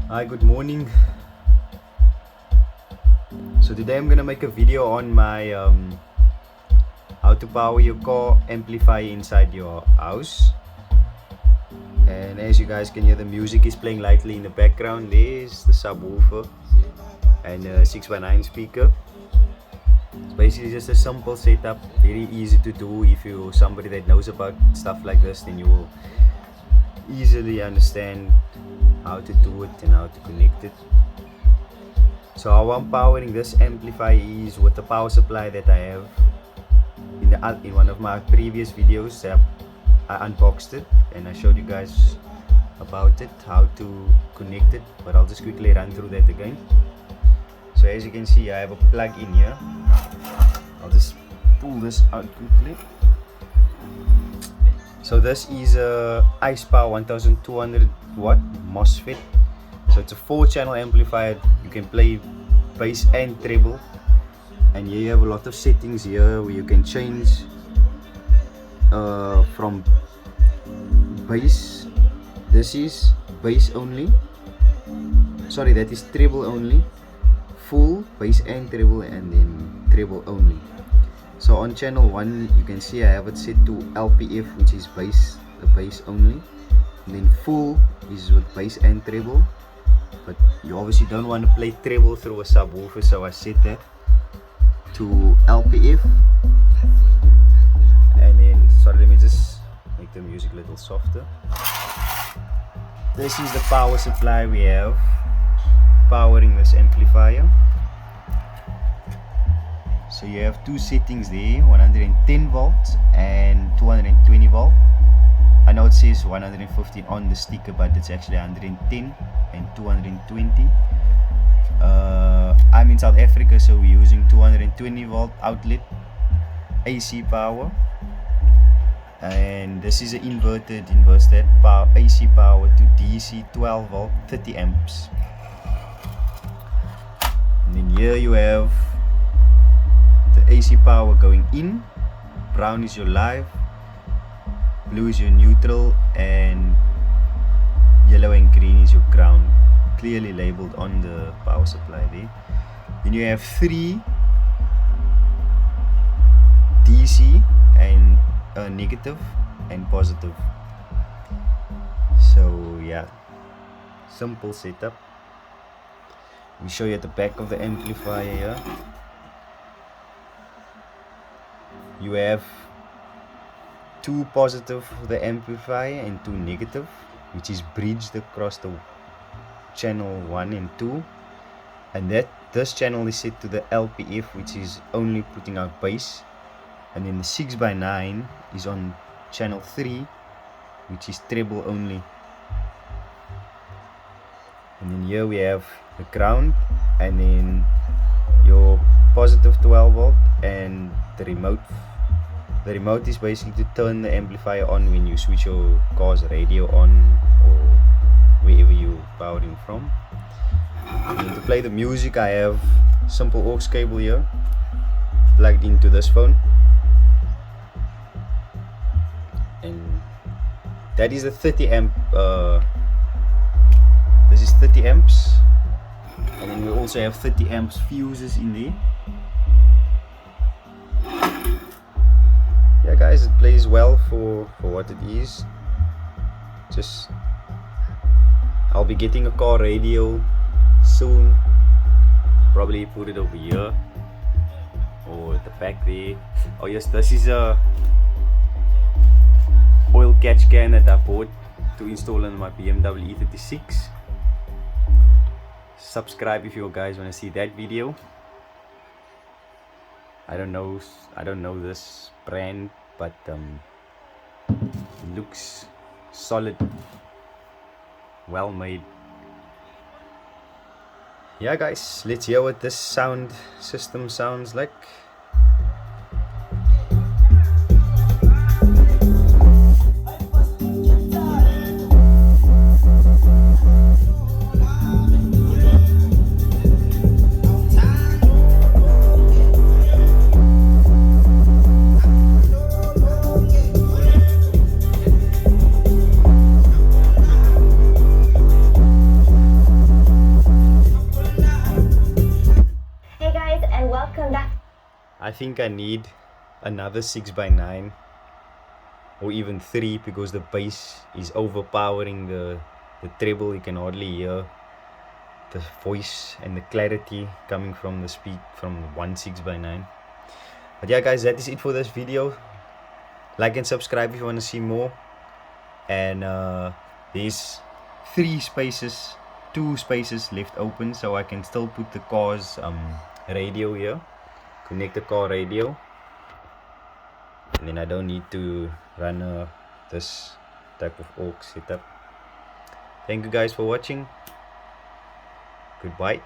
Hi, good morning. So today I'm gonna make a video on my how to power your car amplifier inside your house. And as you guys can hear, the music is playing lightly in the background. There's the subwoofer and a 6x9 speaker. It's basically just a simple setup, very easy to do. If you're somebody that knows about stuff like this, then you will easily understand how to do it and how to connect it. So how I'm powering this amplifier is with the power supply that I have in one of my previous videos. I unboxed it and I showed you guys about it, how to connect it, but I'll just quickly run through that again. So as you can see, I have a plug in here. I'll just pull this out quickly. So this is a Ice Power 1200 watt MOSFET. So it's a 4-channel amplifier. You can play bass and treble, and here you have a lot of settings here where you can change from bass. This is bass only, sorry, that is treble only, full bass and treble, and then treble only. So on channel 1 you can see I have it set to LPF, which is bass, the bass only, and then full is with bass and treble. But you obviously don't want to play treble through a subwoofer, so I set that to LPF. And then, sorry, let me just make the music a little softer. This is the power supply we have powering this amplifier. So you have two settings there, 110 volts and 220 volt. I know it says 150 on the sticker, but it's actually 110 and 220. I'm in South Africa, so we're using 220 volt outlet AC power, and this is an inverter. It inverts that power, AC power, to DC 12 volt 30 amps. And then here you have the AC power going in. Brown is your live, blue is your neutral, and yellow and green is your ground, clearly labeled on the power supply there. Then you have 3 DC and negative and positive. So yeah, simple setup. We show you at the back of the amplifier here. You have 2 positive for the amplifier and 2 negative, which is bridged across the channel 1 and 2, and this channel is set to the LPF, which is only putting out bass, and then the 6x9 is on channel 3, which is treble only. And then here we have the ground, and then your positive 12 volt and the remote. The remote is basically to turn the amplifier on when you switch your car's radio on or wherever you're powering from. And to play the music, I have simple aux cable here plugged into this phone, and that is a 30 amp. This is 30 amps, and then we also have 30 amps fuses in there. Yeah guys, it plays well for what it is. Just, I'll be getting a car radio soon, probably put it over here or at the back there. Oh yes, this is a oil catch can that I bought to install on my BMW E36. Subscribe if you guys want to see that video. I don't know this brand, but it looks solid, well made. Yeah guys, let's hear what this sound system sounds like. think I need another 6x9 or even 3, because the bass is overpowering the treble. You can hardly hear the voice and the clarity coming from the from one 6x9. But yeah guys, that is it for this video. Like and subscribe if you want to see more. And there's 2 spaces left open, so I can still put the car's radio here, connect the car radio, and then I don't need to run this type of aux setup. Thank you guys for watching. Goodbye.